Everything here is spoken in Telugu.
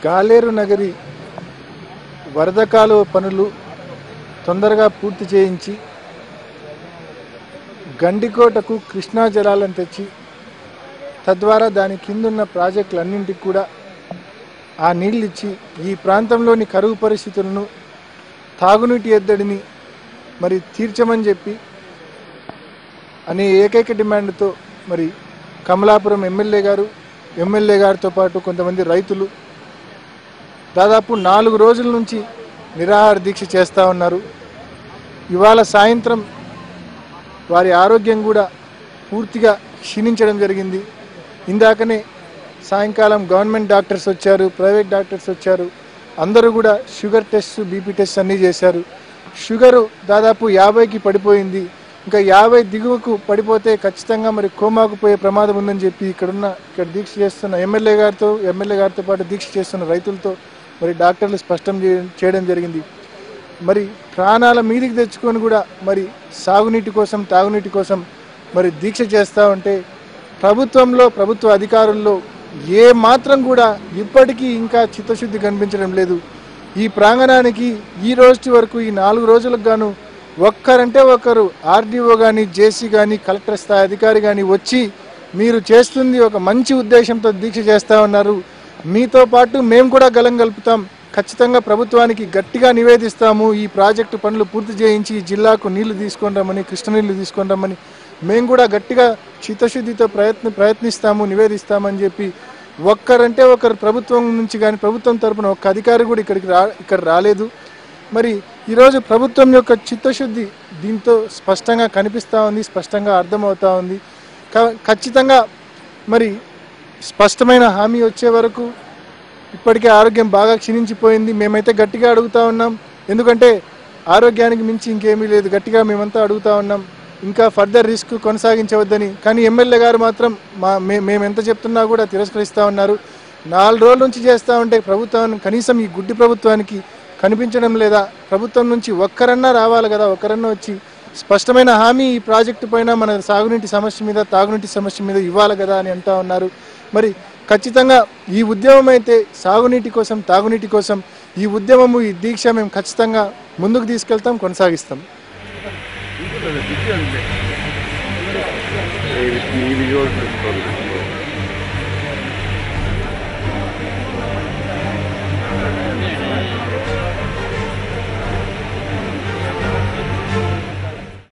గాలేరు నగరి వరద కాలువ పనులు తొందరగా పూర్తి చేయించి గండికోటకు కృష్ణా జలాలను తెచ్చి తద్వారా దాని కిందున్న ప్రాజెక్టులన్నింటికి కూడా ఆ నీళ్ళు ఇచ్చి ఈ ప్రాంతంలోని కరువు పరిస్థితులను తాగునీటి ఎద్దడిని మరి తీర్చమని చెప్పి అనే ఏకైక డిమాండ్తో మరి కమలాపురం ఎమ్మెల్యే గారితో పాటు కొంతమంది రైతులు దాదాపు 4 రోజుల నుంచి నిరాహార దీక్ష చేస్తూ ఉన్నారు. ఇవాళ సాయంత్రం వారి ఆరోగ్యం కూడా పూర్తిగా క్షీణించడం జరిగింది. ఇందాకనే సాయంకాలం గవర్నమెంట్ డాక్టర్స్ వచ్చారు, ప్రైవేట్ డాక్టర్స్ వచ్చారు. అందరూ కూడా షుగర్ టెస్ట్, బీపీ టెస్ట్ అన్నీ చేశారు. షుగరు దాదాపు 50కి పడిపోయింది. ఇంకా 50 దిగువకు పడిపోతే ఖచ్చితంగా మరి కోమాకు పోయే ప్రమాదం ఉందని చెప్పి ఇక్కడ దీక్ష చేస్తున్న ఎమ్మెల్యే గారితో పాటు దీక్ష చేస్తున్న రైతులతో మరి డాక్టర్లు స్పష్టం చేయడం జరిగింది. మరి ప్రాణాల మీదికి తెచ్చుకొని కూడా మరి సాగునీటి కోసం, తాగునీటి కోసం మరి దీక్ష చేస్తూ ఉంటే ప్రభుత్వ అధికారుల్లో ఏ మాత్రం కూడా ఇప్పటికీ ఇంకా చిత్తశుద్ధి కనిపించడం లేదు. ఈ ప్రాంగణానికి ఈ రోజు వరకు ఈ 4 రోజులకు గాను ఒక్కరంటే ఒకరు ఆర్డీఓ కానీ, జేసీ కానీ, కలెక్టర్ స్థాయి అధికారి కానీ వచ్చి మీరు చేస్తుంది ఒక మంచి ఉద్దేశంతో దీక్ష చేస్తూ ఉన్నారు, మీతో పాటు మేము కూడా గలం కలుపుతాం, ఖచ్చితంగా ప్రభుత్వానికి గట్టిగా నివేదిస్తాము, ఈ ప్రాజెక్టు పనులు పూర్తి చేయించి ఈ జిల్లాకు నీళ్లు తీసుకొని రమ్మని, కృష్ణ నీళ్లు తీసుకొని రమ్మని మేము కూడా గట్టిగా చిత్తశుద్ధితో ప్రయత్నిస్తాము, నివేదిస్తామని చెప్పి ఒక్కరంటే ఒకరు ప్రభుత్వం నుంచి కానీ, ప్రభుత్వం తరపున ఒక్క అధికారి కూడా ఇక్కడ రాలేదు. మరి ఈరోజు ప్రభుత్వం యొక్క చిత్తశుద్ధి దీంతో స్పష్టంగా కనిపిస్తూ ఉంది, స్పష్టంగా అర్థమవుతూ ఉంది. ఖచ్చితంగా మరి స్పష్టమైన హామీ వచ్చే వరకు ఇప్పటికే ఆరోగ్యం బాగా క్షీణించిపోయింది. మేమైతే గట్టిగా అడుగుతూ ఉన్నాం, ఎందుకంటే ఆరోగ్యానికి మించి ఇంకేమీ లేదు. గట్టిగా మేమంతా అడుగుతూ ఉన్నాం ఇంకా ఫర్దర్ రిస్క్ కొనసాగించవద్దని. కానీ ఎమ్మెల్యే గారు మాత్రం మేము ఎంత చెప్తున్నా కూడా తిరస్కరిస్తూ ఉన్నారు. 4 రోజుల నుంచి చేస్తూ ఉంటే ప్రభుత్వాన్ని, కనీసం ఈ గుడ్డి ప్రభుత్వానికి కనిపించడం లేదా? ప్రభుత్వం నుంచి ఒక్కరన్నా రావాలి కదా, ఒక్కరన్నా వచ్చి స్పష్టమైన హామీ ఈ ప్రాజెక్టు పైన, మన సాగునీటి సమస్య మీద, తాగునీటి సమస్య మీద ఇవ్వాలి కదా అని అంటూ ఉన్నారు. మరి ఖచ్చితంగా ఈ ఉద్యమం అయితే సాగునీటి కోసం, తాగునీటి కోసం ఈ ఉద్యమము, ఈ దీక్ష మేము ఖచ్చితంగా ముందుకు తీసుకెళ్తాం, కొనసాగిస్తాం. ఈ